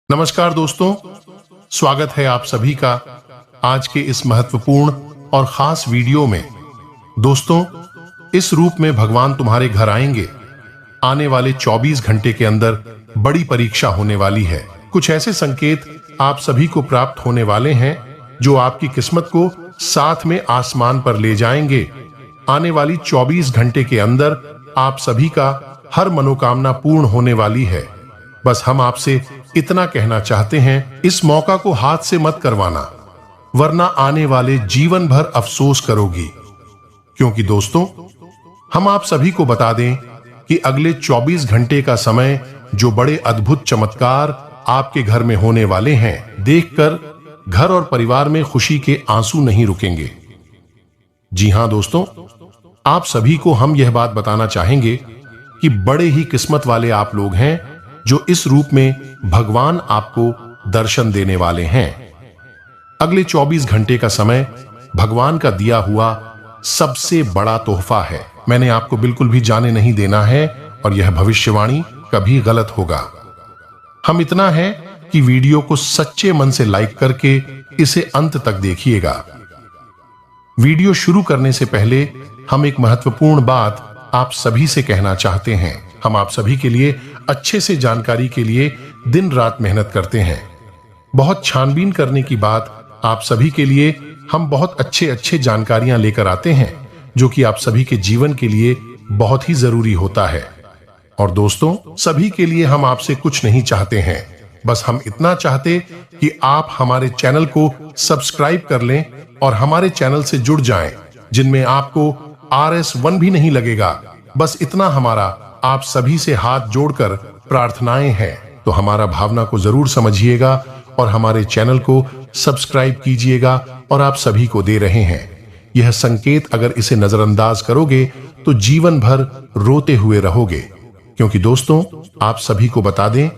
नमस्कार दोस्तों, स्वागत है आप सभी का आज के इस महत्वपूर्ण और खास वीडियो में। दोस्तों, इस रूप में भगवान तुम्हारे घर आएंगे। आने वाले 24 घंटे के अंदर बड़ी परीक्षा होने वाली है। कुछ ऐसे संकेत आप सभी को प्राप्त होने वाले हैं जो आपकी किस्मत को साथ में आसमान पर ले जाएंगे। आने वाली 24 घंटे के अंदर आप सभी का हर मनोकामना पूर्ण होने वाली है। बस हम आपसे इतना कहना चाहते हैं, इस मौका को हाथ से मत करवाना, वरना आने वाले जीवन भर अफसोस करोगी। क्योंकि दोस्तों, हम आप सभी को बता दें कि अगले 24 घंटे का समय जो बड़े अद्भुत चमत्कार आपके घर में होने वाले हैं, देखकर घर और परिवार में खुशी के आंसू नहीं रुकेंगे। जी हां दोस्तों, आप सभी को हम यह बात बताना चाहेंगे कि बड़े ही किस्मत वाले आप लोग हैं जो इस रूप में भगवान आपको दर्शन देने वाले हैं। अगले 24 घंटे का समय भगवान का दिया हुआ सबसे बड़ा तोहफा है। मैंने आपको बिल्कुल भी जाने नहीं देना है और यह भविष्यवाणी कभी गलत होगा। हम इतना है कि वीडियो को सच्चे मन से लाइक करके इसे अंत तक देखिएगा। वीडियो शुरू करने से पहले हम एक महत्वपूर्ण बात आप सभी से कहना चाहते हैं। हम आप सभी के लिए अच्छे से जानकारी के लिए दिन रात मेहनत करते हैं। बहुत छानबीन करने की बात आप सभी के लिए हम बहुत अच्छे जानकारियां लेकर आते हैं जो कि आप सभी के जीवन के लिए बहुत ही जरूरी होता है। और दोस्तों, सभी के लिए हम आपसे कुछ नहीं चाहते हैं, बस हम इतना चाहते कि आप हमारे चैनल को सब्सक्राइब कर लें और हमारे चैनल से जुड़ जाएं, जिनमें आपको RS1 भी नहीं लगेगा। बस इतना हमारा आप सभी से हाथ जोड़कर प्रार्थनाएं हैं। तो हमारा भावना को जरूर समझिएगा और हमारे चैनल को सब्सक्राइब कीजिएगा। और आप सभी को दे रहे हैं यह संकेत, अगर इसे नजरअंदाज करोगे तो जीवन भर रोते हुए रहोगे। क्योंकि दोस्तों, आप सभी को बता दें,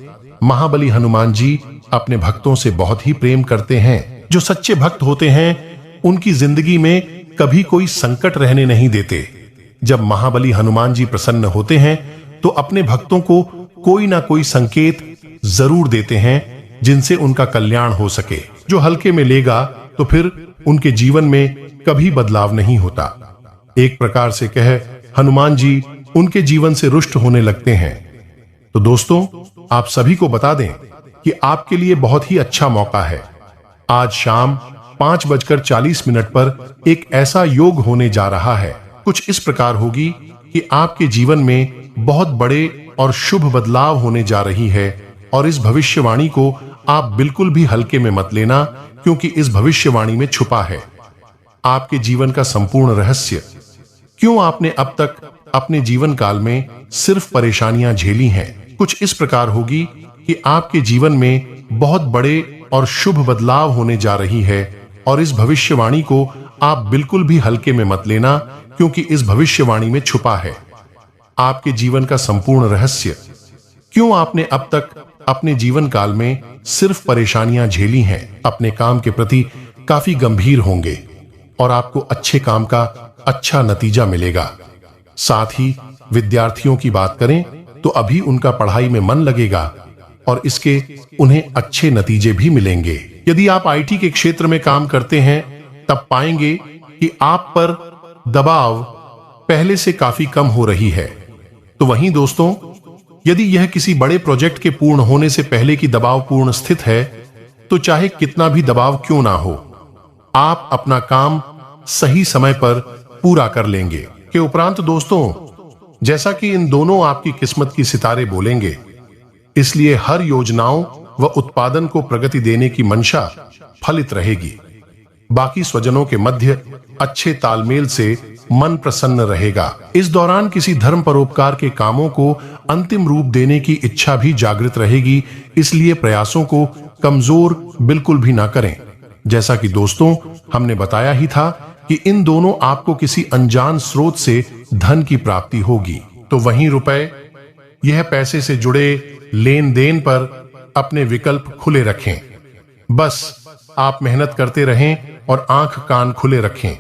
महाबली हनुमान जी अपने भक्तों से बहुत ही प्रेम करते हैं। जो सच्चे भक्त होते हैं उनकी जिंदगी में कभी कोई संकट रहने नहीं देते। जब महाबली हनुमान जी प्रसन्न होते हैं तो अपने भक्तों को कोई ना कोई संकेत जरूर देते हैं जिनसे उनका कल्याण हो सके। जो हल्के में लेगा तो फिर उनके जीवन में कभी बदलाव नहीं होता। एक प्रकार से कहे, हनुमान जी उनके जीवन से रुष्ट होने लगते हैं। तो दोस्तों, आप सभी को बता दें कि आपके लिए बहुत ही अच्छा मौका है। आज शाम 5:40 पर एक ऐसा योग होने जा रहा है। कुछ इस प्रकार होगी कि आपके जीवन में बहुत बड़े और शुभ बदलाव होने जा रही है। और इस भविष्यवाणी को आप बिल्कुल भी हल्के में मत लेना, क्योंकि इस भविष्यवाणी में छुपा है आपके जीवन का संपूर्ण रहस्य। क्यों आपने अब तक अपने जीवन काल में सिर्फ परेशानियां झेली हैं। कुछ इस प्रकार होगी कि आपके जीवन में बहुत बड़े और शुभ बदलाव होने जा रही है। और इस भविष्यवाणी को आप बिल्कुल भी हल्के में मत लेना, क्योंकि इस भविष्यवाणी में छुपा है आपके जीवन का संपूर्ण रहस्य। क्यों आपने अब तक अपने जीवन काल में सिर्फ परेशानियां झेली हैं। अपने काम के प्रति काफी गंभीर होंगे और आपको अच्छे काम का अच्छा नतीजा मिलेगा। साथ ही विद्यार्थियों की बात करें तो अभी उनका पढ़ाई में मन लगेगा और इसके उन्हें अच्छे नतीजे भी मिलेंगे। यदि आप IT के क्षेत्र में काम करते हैं तब पाएंगे कि आप पर दबाव पहले से काफी कम हो रही है। तो वहीं दोस्तों, यदि यह किसी बड़े प्रोजेक्ट के पूर्ण होने से पहले की दबावपूर्ण स्थिति है, तो चाहे कितना भी दबाव क्यों ना हो, आप अपना काम सही समय पर पूरा कर लेंगे। के उपरांत दोस्तों, जैसा कि इन दोनों आपकी किस्मत की सितारे बोलेंगे, इसलिए हर योजनाओं व उत्पादन को प्रगति देने की मंशा फलित रहेगी। बाकी स्वजनों के मध्य अच्छे तालमेल से मन प्रसन्न रहेगा। इस दौरान किसी धर्म परोपकार के कामों को अंतिम रूप देने की इच्छा भी जागृत रहेगी। इसलिए प्रयासों को कमजोर बिल्कुल भी ना करें। जैसा कि दोस्तों हमने बताया ही था कि इन दोनों आपको किसी अनजान स्रोत से धन की प्राप्ति होगी। तो वहीं रुपए, यह पैसे से जुड़े लेन देन पर अपने विकल्प खुले रखें। बस आप मेहनत करते रहें और आंख कान खुले रखें।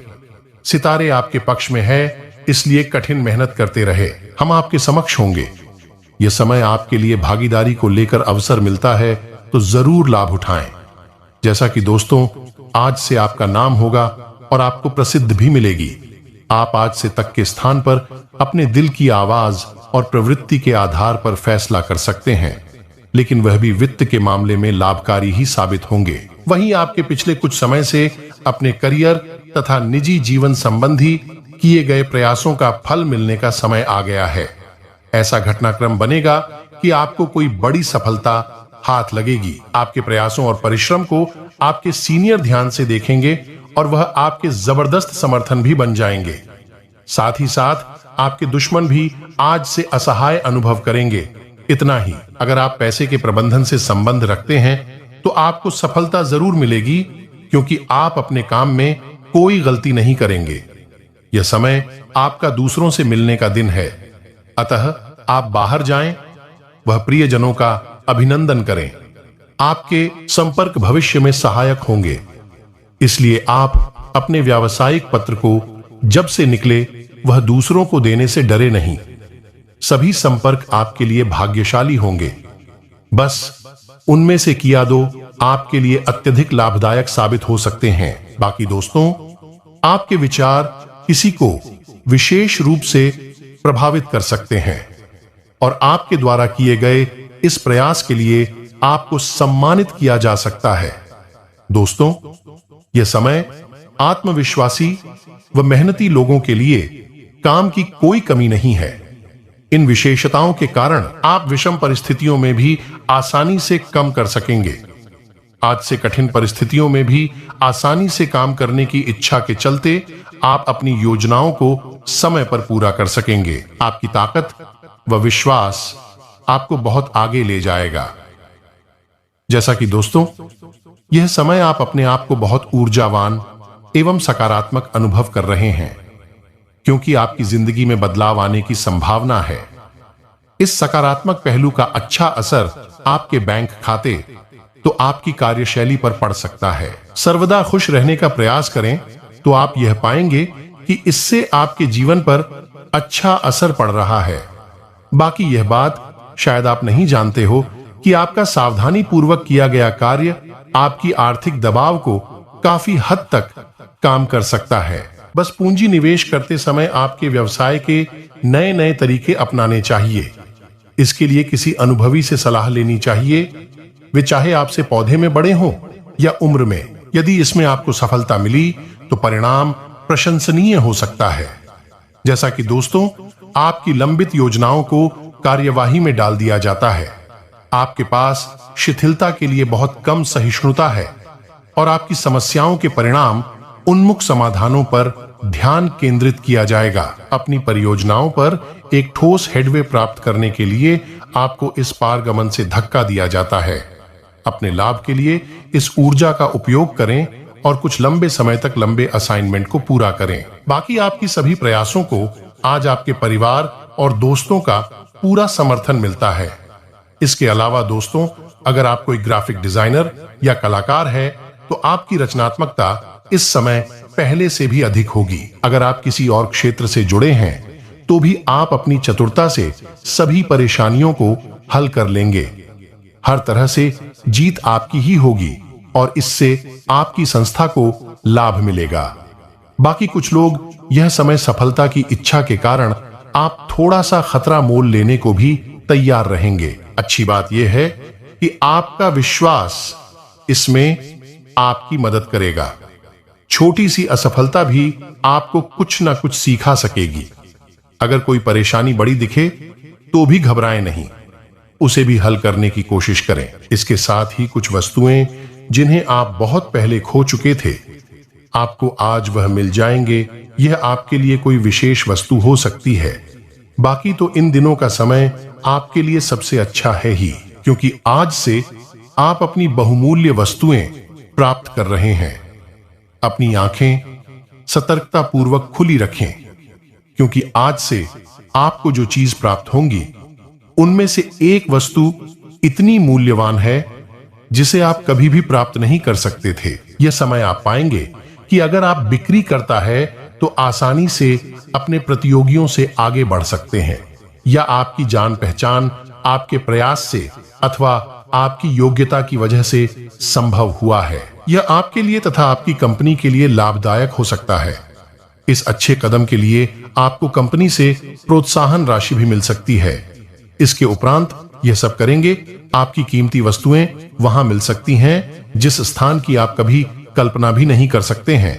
सितारे आपके पक्ष में है, इसलिए कठिन मेहनत करते रहे। हम आपके समक्ष होंगे। यह समय आपके लिए भागीदारी को लेकर अवसर मिलता है तो जरूर लाभ उठाएं। जैसा कि दोस्तों, आज से आपका नाम होगा और आपको प्रसिद्ध भी मिलेगी। आप आज से तक के स्थान पर अपने दिल की आवाज और प्रवृत्ति के आधार पर फैसला कर सकते हैं, लेकिन वह भी वित्त के मामले में लाभकारी ही साबित होंगे। वहीं आपके पिछले कुछ समय से अपने करियर तथा निजी जीवन संबंधी किए गए प्रयासों का फल मिलने का समय आ गया है। ऐसा घटनाक्रम बनेगा कि आपको कोई बड़ी सफलता हाथ लगेगी। आपके प्रयासों और परिश्रम को आपके सीनियर ध्यान से देखेंगे और वह आपके जबरदस्त समर्थन भी बन जाएंगे। साथ ही साथ आपके दुश्मन भी आज से असहाय अनुभव करेंगे। इतना ही, अगर आप पैसे के प्रबंधन से संबंध रखते हैं तो आपको सफलता जरूर मिलेगी, क्योंकि आप अपने काम में कोई गलती नहीं करेंगे। यह समय आपका दूसरों से मिलने का दिन है, अतः आप बाहर जाएं, वह प्रियजनों का अभिनंदन करें। आपके संपर्क भविष्य में सहायक होंगे, इसलिए आप अपने व्यावसायिक पत्र को जब से निकले वह दूसरों को देने से डरे नहीं। सभी संपर्क आपके लिए भाग्यशाली होंगे, बस उनमें से किया दो आपके लिए अत्यधिक लाभदायक साबित हो सकते हैं। बाकी दोस्तों, आपके विचार किसी को विशेष रूप से प्रभावित कर सकते हैं और आपके द्वारा किए गए इस प्रयास के लिए आपको सम्मानित किया जा सकता है। दोस्तों, यह समय आत्मविश्वासी व मेहनती लोगों के लिए काम की कोई कमी नहीं है। इन विशेषताओं के कारण आप विषम परिस्थितियों में भी आसानी से कम कर सकेंगे। आज से कठिन परिस्थितियों में भी आसानी से काम करने की इच्छा के चलते आप अपनी योजनाओं को समय पर पूरा कर सकेंगे। आपकी ताकत व विश्वास आपको बहुत आगे ले जाएगा। जैसा कि दोस्तों, यह समय आप अपने आप को बहुत ऊर्जावान एवं सकारात्मक अनुभव कर रहे हैं, क्योंकि आपकी जिंदगी में बदलाव आने की संभावना है। इस सकारात्मक पहलू का अच्छा असर आपके बैंक खाते तो आपकी कार्यशैली पर पड़ सकता है। सर्वदा खुश रहने का प्रयास करें तो आप यह पाएंगे कि इससे आपके जीवन पर अच्छा असर पड़ रहा है। बाकी यह बात शायद आप नहीं जानते हो कि आपका सावधानी पूर्वक किया गया कार्य आपकी आर्थिक दबाव को काफी हद तक काम कर सकता है। बस पूंजी निवेश करते समय आपके व्यवसाय के नए नए तरीके अपनाने चाहिए। इसके लिए किसी अनुभवी से सलाह लेनी चाहिए, वे चाहे आपसे पौधे में बड़े हों या उम्र में। यदि इसमें आपको सफलता मिली तो परिणाम प्रशंसनीय हो सकता है। जैसा कि दोस्तों, आपकी लंबित योजनाओं को कार्यवाही में डाल दिया जाता है। आपके पास शिथिलता के लिए बहुत कम सहिष्णुता है और आपकी समस्याओं के परिणाम उन्मुख समाधानों पर ध्यान केंद्रित किया जाएगा। अपनी परियोजनाओं पर एक ठोस हेडवे प्राप्त करने के लिए आपको इस पारगमन से धक्का दिया जाता है। अपने लाभ के लिए इस ऊर्जा का उपयोग करें और कुछ लंबे समय तक लंबे असाइनमेंट को पूरा करें। बाकी आपकी सभी प्रयासों को आज आपके परिवार और दोस्तों का पूरा समर्थन मिलता है। इसके अलावा दोस्तों, अगर आप कोई ग्राफिक डिजाइनर या कलाकार है तो आपकी रचनात्मकता इस समय पहले से भी अधिक होगी। अगर आप किसी और क्षेत्र से जुड़े हैं तो भी आप अपनी चतुरता से सभी परेशानियों को हल कर लेंगे। हर तरह से जीत आपकी ही होगी और इससे आपकी संस्था को लाभ मिलेगा। बाकी कुछ लोग यह समय सफलता की इच्छा के कारण आप थोड़ा सा खतरा मोल लेने को भी तैयार रहेंगे। अच्छी बात यह है कि आपका विश्वास इसमें आपकी मदद करेगा। छोटी सी असफलता भी आपको कुछ ना कुछ सिखा सकेगी। अगर कोई परेशानी बड़ी दिखे तो भी घबराएं नहीं, उसे भी हल करने की कोशिश करें। इसके साथ ही कुछ वस्तुएं जिन्हें आप बहुत पहले खो चुके थे, आपको आज वह मिल जाएंगे। यह आपके लिए कोई विशेष वस्तु हो सकती है। बाकी तो इन दिनों का समय आपके लिए सबसे अच्छा है ही, क्योंकि आज से आप अपनी बहुमूल्य वस्तुएं प्राप्त कर रहे हैं। अपनी आंखें सतर्कता पूर्वक खुली रखें, क्योंकि आज से आपको जो चीज प्राप्त होंगी उनमें से एक वस्तु इतनी मूल्यवान है जिसे आप कभी भी प्राप्त नहीं कर सकते थे। यह समय आप पाएंगे कि अगर आप बिक्री करता है तो आसानी से अपने प्रतियोगियों से आगे बढ़ सकते हैं, या आपकी जान पहचान आपके प्रयास से अथवा आपकी योग्यता की वजह से संभव हुआ है। यह आपके लिए तथा आपकी कंपनी के लिए लाभदायक हो सकता है। इस अच्छे कदम के लिए आपको कंपनी से प्रोत्साहन राशि भी मिल सकती है। इसके उपरांत यह सब करेंगे, आपकी कीमती वस्तुएं वहां मिल सकती हैं जिस स्थान की आप कभी कल्पना भी नहीं कर सकते हैं।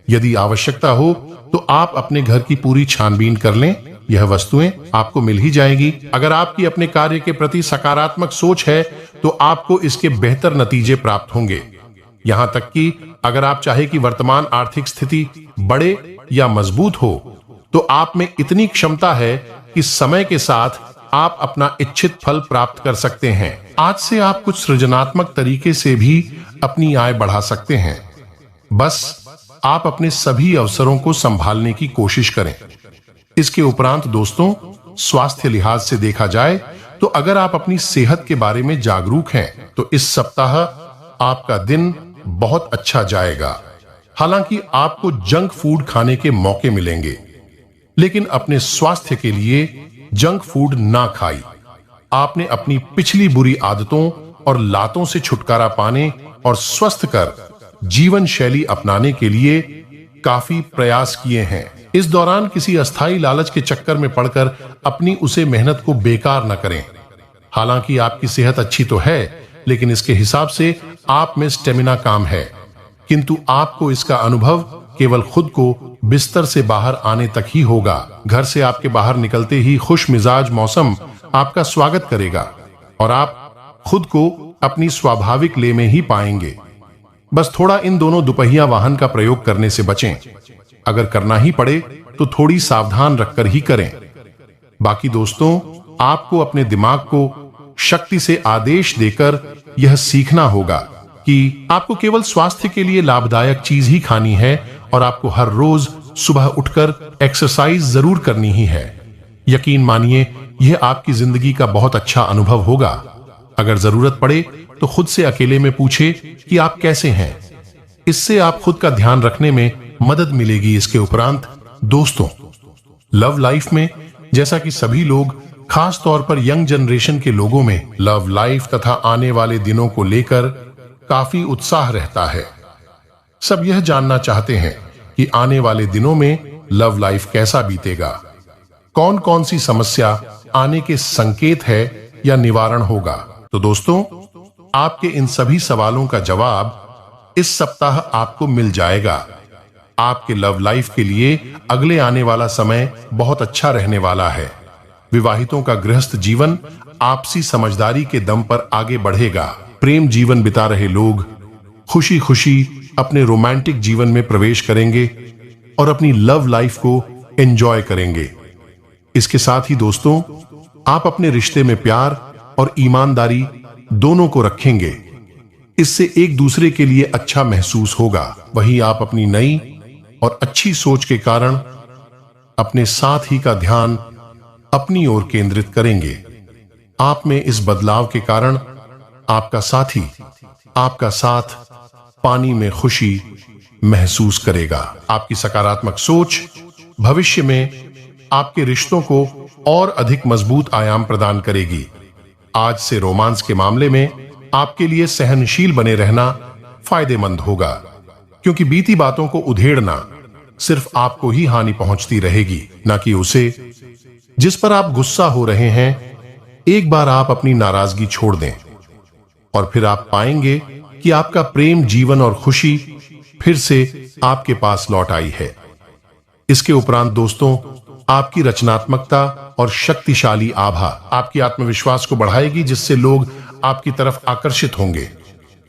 यदि आवश्यकता हो तो आप अपने घर की पूरी छानबीन कर लें, यह वस्तुएं आपको मिल ही जाएगी। अगर आपकी अपने कार्य के प्रति सकारात्मक सोच है तो आपको इसके बेहतर नतीजे प्राप्त होंगे। यहां तक कि अगर आप चाहे कि वर्तमान आर्थिक स्थिति बढ़े या मजबूत हो, तो आप में इतनी क्षमता है कि समय के साथ आप अपना इच्छित फल प्राप्त कर सकते हैं। आज से आप कुछ सृजनात्मक तरीके से भी अपनी आय बढ़ा सकते हैं। बस आप अपने सभी अवसरों को संभालने की कोशिश करें। इसके उपरांत दोस्तों, स्वास्थ्य लिहाज से देखा जाए तो अगर आप अपनी सेहत के बारे में जागरूक हैं तो इस सप्ताह आपका दिन बहुत अच्छा जाएगा। हालांकि आपको जंक फूड खाने के मौके मिलेंगे, लेकिन अपने स्वास्थ्य के लिए जंक फूड ना खाई। आपने अपनी पिछली बुरी आदतों और लातों से छुटकारा पाने और स्वस्थ कर जीवन शैली अपनाने के लिए काफी प्रयास किए हैं। इस दौरान किसी अस्थायी लालच के चक्कर में पड़कर अपनी उसे मेहनत को बेकार न करें। हालांकि आपकी सेहत अच्छी तो है, लेकिन इसके हिसाब से आप में स्टेमिना कम है, किंतु आपको इसका अनुभव केवल खुद को बिस्तर से बाहर आने तक ही होगा। घर से आपके बाहर निकलते ही खुश मिजाज मौसम आपका स्वागत करेगा और आप खुद को अपनी स्वाभाविक ले में ही पाएंगे। बस थोड़ा इन दोनों दुपहिया वाहन का प्रयोग करने से बचें। अगर करना ही पड़े तो थोड़ी सावधान रखकर ही करें। बाकी दोस्तों, आपको अपने दिमाग को शक्ति से आदेश देकर यह सीखना होगा कि आपको केवल स्वास्थ्य के लिए लाभदायक चीज ही खानी है और आपको हर रोज सुबह उठकर एक्सरसाइज जरूर करनी ही है। यकीन मानिए, यह आपकी जिंदगी का बहुत अच्छा अनुभव होगा। अगर जरूरत पड़े तो खुद से अकेले में पूछे कि आप कैसे हैं। इससे आप खुद का ध्यान रखने में मदद मिलेगी। इसके उपरांत दोस्तों, लव लाइफ में जैसा कि सभी लोग, खास तौर पर यंग जनरेशन के लोगों में लव लाइफ तथा आने वाले दिनों को लेकर काफी उत्साह रहता है। सब यह जानना चाहते हैं कि आने वाले दिनों में लव लाइफ कैसा बीतेगा, कौन कौन सी समस्या आने के संकेत है या निवारण होगा। तो दोस्तों, आपके इन सभी सवालों का जवाब इस सप्ताह आपको मिल जाएगा। आपके लव लाइफ के लिए अगले आने वाला समय बहुत अच्छा रहने वाला है। विवाहितों का गृहस्थ जीवन आपसी समझदारी के दम पर आगे बढ़ेगा। प्रेम जीवन बिता रहे लोग खुशी खुशी अपने रोमांटिक जीवन में प्रवेश करेंगे और अपनी लव लाइफ को एंजॉय करेंगे। इसके साथ ही दोस्तों, आप अपने रिश्ते में प्यार और ईमानदारी दोनों को रखेंगे। इससे एक दूसरे के लिए अच्छा महसूस होगा। वहीं आप अपनी नई और अच्छी सोच के कारण अपने साथ ही का ध्यान अपनी ओर केंद्रित करेंगे। आप में इस बदलाव के कारण आपका साथी आपका साथ पानी में खुशी महसूस करेगा। आपकी सकारात्मक सोच भविष्य में आपके रिश्तों को और अधिक मजबूत आयाम प्रदान करेगी। आज से रोमांस के मामले में आपके लिए सहनशील बने रहना फायदेमंद होगा, क्योंकि बीती बातों को उधेड़ना सिर्फ आपको ही हानि पहुंचती रहेगी, न कि उसे। जिस पर आप गुस्सा हो रहे हैं, एक बार आप अपनी नाराजगी छोड़ दें और फिर आप पाएंगे कि आपका प्रेम जीवन और खुशी फिर से आपके पास लौट आई है। इसके उपरांत दोस्तों, आपकी रचनात्मकता और शक्तिशाली आभा आपकी आत्मविश्वास को बढ़ाएगी, जिससे लोग आपकी तरफ आकर्षित होंगे।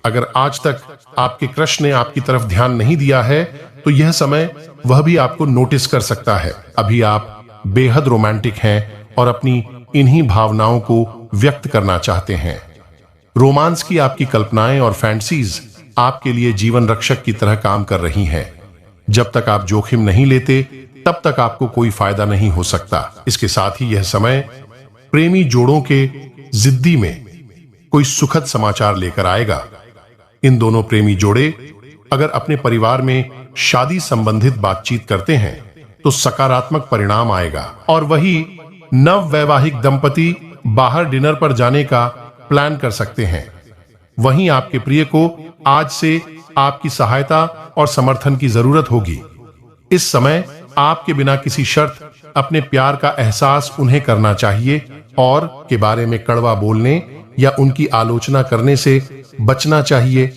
अगर आज तक आपके क्रश ने आपकी तरफ ध्यान नहीं दिया है, तो यह समय वह भी आपको नोटिस कर सकता है। अभी आप बेहद रोमांटिक हैं और अपनी इन्हीं भावनाओं को व्यक्त करना चाहते हैं। रोमांस की आपकी कल्पनाएं और फैंटसीज आपके लिए जीवन रक्षक की तरह काम कर रही हैं। जब तक आप जोखिम नहीं लेते, तब तक आपको कोई फायदा नहीं हो सकता। इसके साथ ही यह समय प्रेमी जोड़ों के जिद्दी में कोई सुखद समाचार लेकर आएगा। इन दोनों प्रेमी जोड़े अगर अपने परिवार में शादी संबंधित बातचीत करते हैं तो सकारात्मक परिणाम आएगा, और वही नव वैवाहिक दंपति बाहर डिनर पर जाने का प्लान कर सकते हैं। वहीं आपके प्रिय को आज से आपकी सहायता और समर्थन की जरूरत होगी। इस समय आपके बिना किसी शर्त अपने प्यार का एहसास उन्हें करना चाहिए और के बारे में कड़वा बोलने या उनकी आलोचना करने से बचना चाहिए।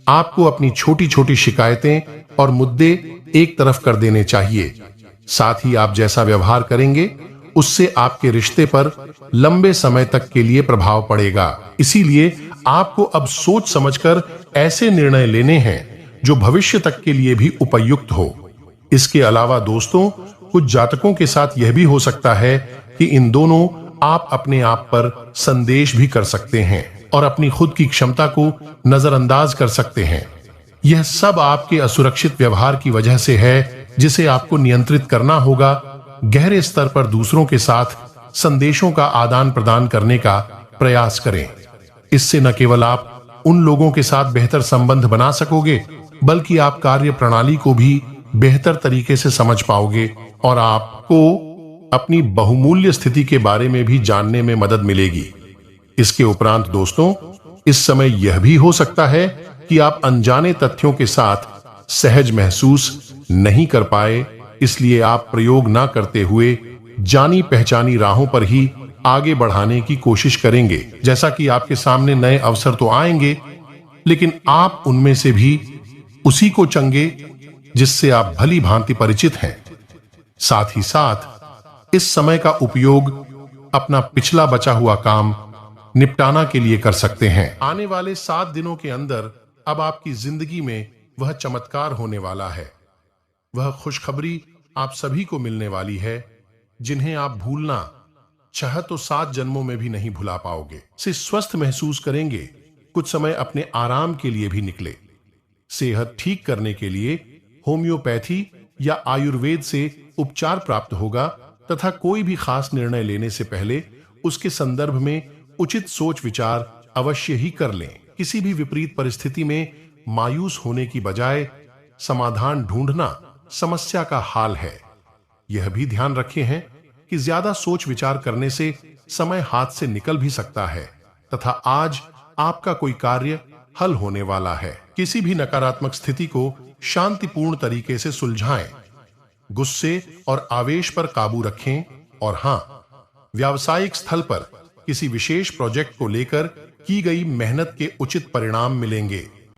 आपको अपनी छोटी छोटी शिकायतें और मुद्दे एक तरफ कर देने चाहिए। साथ ही आप जैसा व्यवहार करेंगे उससे आपके रिश्ते पर लंबे समय तक के लिए प्रभाव पड़ेगा। इसीलिए आपको अब सोच समझकर ऐसे निर्णय लेने हैं जो भविष्य तक के लिए भी उपयुक्त हो। इसके अलावा दोस्तों, कुछ जातकों के साथ यह भी हो सकता है कि इन दोनों आप अपने आप पर संदेश भी कर सकते हैं और अपनी खुद की क्षमता को नजरअंदाज कर सकते हैं। यह सब आपके असुरक्षित व्यवहार की वजह से है, जिसे आपको नियंत्रित करना होगा। गहरे स्तर पर दूसरों के साथ संदेशों का आदान प्रदान करने का प्रयास करें। इससे न केवल आप उन लोगों के साथ बेहतर संबंध बना सकोगे, बल्कि आप कार्य प्रणाली को भी बेहतर तरीके से समझ पाओगे और आपको अपनी बहुमूल्य स्थिति के बारे में भी जानने में मदद मिलेगी। इसके उपरांत दोस्तों, इस समय यह भी हो सकता है कि आप अनजाने तथ्यों के साथ सहज महसूस नहीं कर पाए, इसलिए आप प्रयोग ना करते हुए जानी पहचानी राहों पर ही आगे बढ़ाने की कोशिश करेंगे। जैसा कि आपके सामने नए अवसर तो आएंगे, लेकिन आप उनमें से भी उसी को चुनेंगे जिससे आप भली भांति परिचित हैं। साथ ही साथ इस समय का उपयोग अपना पिछला बचा हुआ काम निपटाना के लिए कर सकते हैं। आने वाले 7 दिनों के अंदर अब आपकी जिंदगी में वह चमत्कार होने वाला है। वह खुशखबरी आप सभी को मिलने वाली है जिन्हें आप भूलना चाहे तो 7 जन्मों में भी नहीं भुला पाओगे। से स्वस्थ महसूस करेंगे। कुछ समय अपने आराम के लिए भी निकले। सेहत ठीक करने के लिए होम्योपैथी या आयुर्वेद से उपचार प्राप्त होगा तथा कोई भी खास निर्णय लेने से पहले उसके संदर्भ में उचित सोच विचार अवश्य ही कर लें। किसी भी विपरीत परिस्थिति में मायूस होने की बजाय समाधान ढूंढना समस्या का हाल है। यह भी ध्यान रखें हैं कि ज्यादा सोच विचार करने से समय हाथ से निकल भी सकता है तथा आज आपका कोई कार्य हल होने वाला है। किसी भी नकारात्मक स्थिति को शांतिपूर्ण तरीके से सुलझाएं। गुस्से और आवेश पर काबू रखें और हां, व्यावसायिक स्थल पर किसी विशेष प्रोजेक्ट को लेकर की गई मेहनत के उचित परिणाम मिलेंगे।